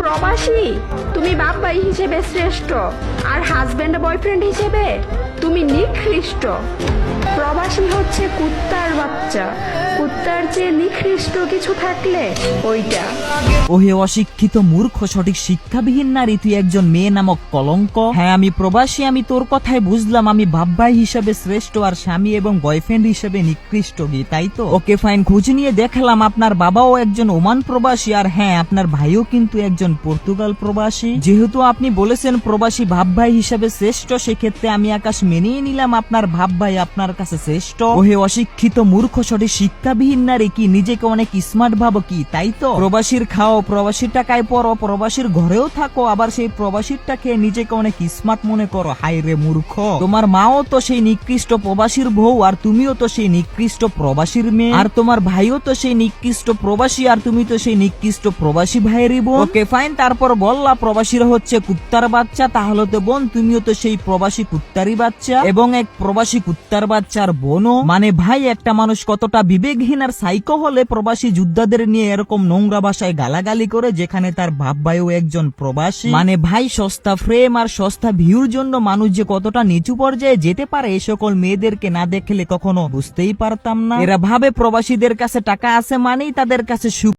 প্রবাসী তুমি বাপ ভাই হিসেবে শ্রেষ্ঠ, আর হাজবেন্ড বয়ফ্রেন্ড হিসেবে তুমি নিকৃষ্ট। প্রবাসী হচ্ছে কুত্তার বাচ্চা, কুত্তার চেয়ে নিকৃষ্ট কিছু থাকলে ওইটা। ওহে অশিক্ষিত মূর্খ, সঠিক শিক্ষাবিহীন নারী, তুই একজন মেয়ে নামক কলঙ্ক। হ্যাঁ আমি প্রবাসী, আমি তোর কথাই বুঝলাম, আমি বাপ ভাই হিসেবে শ্রেষ্ঠ আর স্বামী এবং বয়ফ্রেন্ড হিসেবে নিকৃষ্ট, কি তাই তো? ওকে ফাইন, খোঁজ নিয়ে দেখলাম আপনার বাবাও একজন ওমান প্রবাসী, আর হ্যাঁ আপনার ভাইও কিন্তু একজন পর্তুগাল প্রবাসী। যেহেতু আপনি বলেছেন প্রবাসী বাপ ভাই হিসেবে শ্রেষ্ঠ, সেক্ষেত্রে আমি আকাশ মেনেই নিলাম আপনার বাপ ভাই আপনার কাছে শ্রেষ্ঠ। ওহে অশিক্ষিত মূর্খ, সঠিক শিক্ষাবিহীন নারী, কি নিজেকে অনেক স্মার্ট ভাবো, কি তাই তো? প্রবাসীর খাও, প্রবাসীর টাকায় পড়ো, প্রবাসীর ঘরেও থাকো, আবার সেই প্রবাসীরটা খেয়ে নিজেকে অনেক স্মার্ট মনে করো। হাই রে মূর্খ, তোমার মাও তো সেই নিকৃষ্ট প্রবাসীর বউ, আর তুমিও তো সেই নিকৃষ্ট প্রবাসীর মেয়ে, আর তোমার ভাইও তো সেই নিকৃষ্ট প্রবাসী, আর তুমি তো সেই নিকৃষ্ট প্রবাসী ভাইয়েরই বোন। ওকে ফাইন, তারপর বললা প্রবাসীরা হচ্ছে কুত্তার বাচ্চা, তাহলে তো বোন তুমিও তো সেই প্রবাসী কুত্তারই বাচ্চা এবং এক প্রবাসী কুত্তার বাচ্চার বোনও। মানে ভাই, একটা মানুষ কতটা বিবেকহীন আর সাইকো হলে প্রবাসী যোদ্ধাদের নিয়ে এরকম নোংরা ভাষায় গালাগালি করে, যেখানে তার বাপ ভাইও একজন প্রবাসী। মানে ভাই, সস্তা ফ্রেম আর সস্তা ভিউর জন্য মানুষ যে কতটা নিচু পর্যায়ে যেতে পারে, এই সকল মেয়েদেরকে না দেখলে কখনো বুঝতেই পারতাম না। এরা ভাবে প্রবাসীদের কাছে টাকা আছে মানেই তাদের কাছে সুখ।